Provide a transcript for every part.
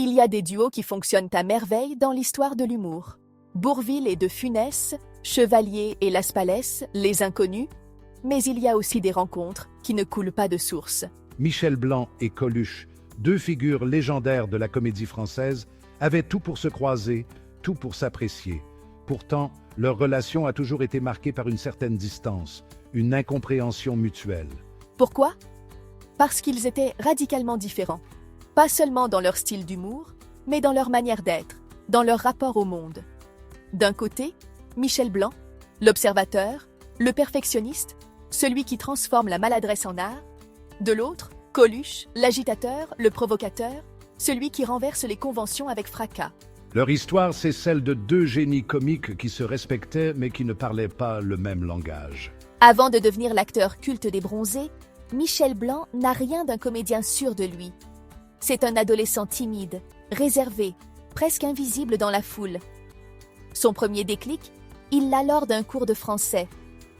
Il y a des duos qui fonctionnent à merveille dans l'histoire de l'humour. Bourvil et De Funès, Chevalier et Las Palès, les inconnus, mais il y a aussi des rencontres qui ne coulent pas de source. Michel Blanc et Coluche, deux figures légendaires de la comédie française, avaient tout pour se croiser, tout pour s'apprécier. Pourtant, leur relation a toujours été marquée par une certaine distance, une incompréhension mutuelle. Pourquoi? Parce qu'ils étaient radicalement différents. Pas seulement dans leur style d'humour, mais dans leur manière d'être, dans leur rapport au monde. D'un côté, Michel Blanc, l'observateur, le perfectionniste, celui qui transforme la maladresse en art. De l'autre, Coluche, l'agitateur, le provocateur, celui qui renverse les conventions avec fracas. Leur histoire, c'est celle de deux génies comiques qui se respectaient mais qui ne parlaient pas le même langage. Avant de devenir l'acteur culte des bronzés, Michel Blanc n'a rien d'un comédien sûr de lui. C'est un adolescent timide, réservé, presque invisible dans la foule. Son premier déclic, il l'a lors d'un cours de français,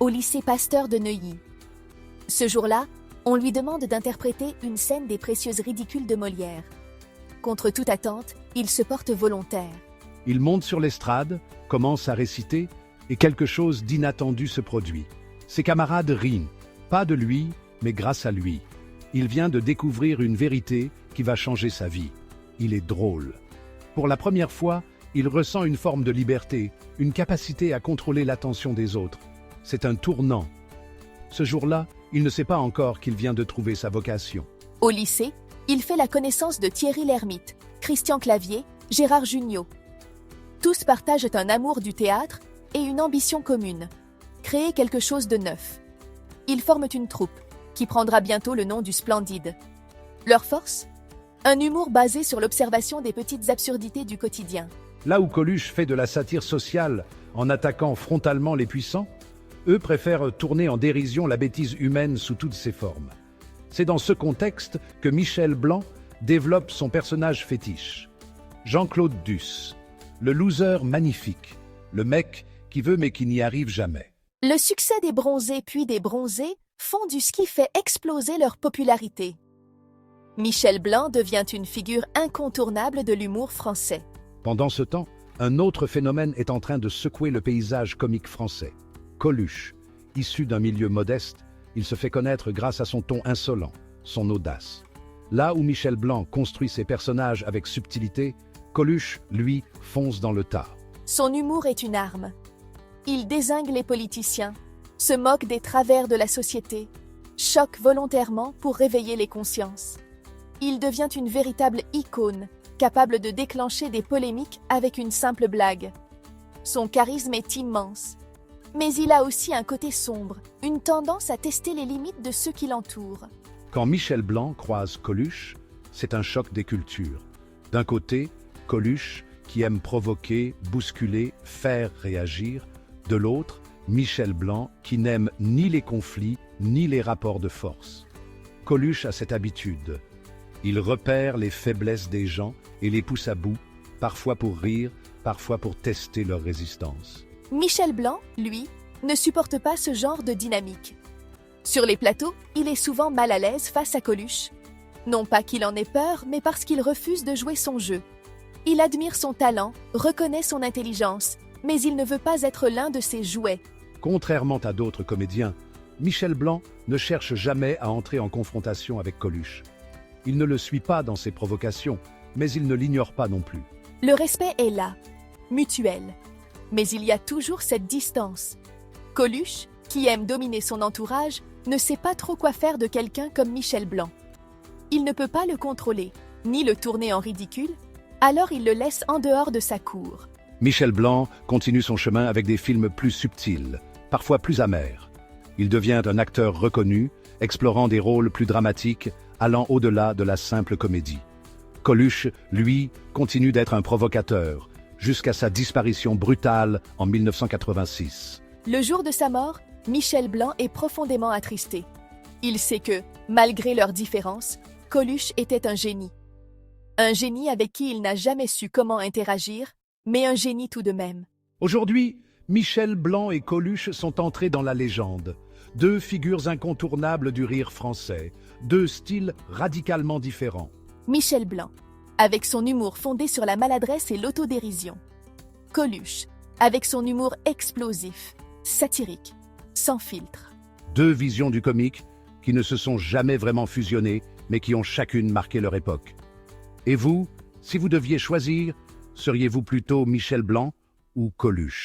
au lycée Pasteur de Neuilly. Ce jour-là, on lui demande d'interpréter une scène des Précieuses ridicules de Molière. Contre toute attente, il se porte volontaire. Il monte sur l'estrade, commence à réciter, et quelque chose d'inattendu se produit. Ses camarades rient, pas de lui, mais grâce à lui. Il vient de découvrir une vérité qui va changer sa vie. Il est drôle. Pour la première fois, il ressent une forme de liberté, une capacité à contrôler l'attention des autres. C'est un tournant. Ce jour-là, il ne sait pas encore qu'il vient de trouver sa vocation. Au lycée, il fait la connaissance de Thierry Lhermitte, Christian Clavier, Gérard Jugnot. Tous partagent un amour du théâtre et une ambition commune, créer quelque chose de neuf. Ils forment une troupe, qui prendra bientôt le nom du Splendide. Leur force? Un humour basé sur l'observation des petites absurdités du quotidien. Là où Coluche fait de la satire sociale en attaquant frontalement les puissants, eux préfèrent tourner en dérision la bêtise humaine sous toutes ses formes. C'est dans ce contexte que Michel Blanc développe son personnage fétiche. Jean-Claude Duss, le loser magnifique, le mec qui veut mais qui n'y arrive jamais. Le succès des bronzés puis des bronzés font du ski fait exploser leur popularité. Michel Blanc devient une figure incontournable de l'humour français. Pendant ce temps, un autre phénomène est en train de secouer le paysage comique français. Coluche, issu d'un milieu modeste, il se fait connaître grâce à son ton insolent, son audace. Là où Michel Blanc construit ses personnages avec subtilité, Coluche, lui, fonce dans le tas. Son humour est une arme. Il dézingue les politiciens, se moque des travers de la société, choque volontairement pour réveiller les consciences. Il devient une véritable icône, capable de déclencher des polémiques avec une simple blague. Son charisme est immense. Mais il a aussi un côté sombre, une tendance à tester les limites de ceux qui l'entourent. Quand Michel Blanc croise Coluche, c'est un choc des cultures. D'un côté, Coluche, qui aime provoquer, bousculer, faire réagir. De l'autre, Michel Blanc, qui n'aime ni les conflits, ni les rapports de force. Coluche a cette habitude. Il repère les faiblesses des gens et les pousse à bout, parfois pour rire, parfois pour tester leur résistance. Michel Blanc, lui, ne supporte pas ce genre de dynamique. Sur les plateaux, il est souvent mal à l'aise face à Coluche. Non pas qu'il en ait peur, mais parce qu'il refuse de jouer son jeu. Il admire son talent, reconnaît son intelligence, mais il ne veut pas être l'un de ses jouets. Contrairement à d'autres comédiens, Michel Blanc ne cherche jamais à entrer en confrontation avec Coluche. Il ne le suit pas dans ses provocations, mais il ne l'ignore pas non plus. Le respect est là, mutuel. Mais il y a toujours cette distance. Coluche, qui aime dominer son entourage, ne sait pas trop quoi faire de quelqu'un comme Michel Blanc. Il ne peut pas le contrôler, ni le tourner en ridicule, alors il le laisse en dehors de sa cour. Michel Blanc continue son chemin avec des films plus subtils, parfois plus amers. Il devient un acteur reconnu, explorant des rôles plus dramatiques, allant au-delà de la simple comédie. Coluche, lui, continue d'être un provocateur, jusqu'à sa disparition brutale en 1986. Le jour de sa mort, Michel Blanc est profondément attristé. Il sait que, malgré leurs différences, Coluche était un génie. Un génie avec qui il n'a jamais su comment interagir, mais un génie tout de même. Aujourd'hui, Michel Blanc et Coluche sont entrés dans la légende. Deux figures incontournables du rire français, deux styles radicalement différents. Michel Blanc, avec son humour fondé sur la maladresse et l'autodérision. Coluche, avec son humour explosif, satirique, sans filtre. Deux visions du comique qui ne se sont jamais vraiment fusionnées, mais qui ont chacune marqué leur époque. Et vous, si vous deviez choisir, seriez-vous plutôt Michel Blanc ou Coluche?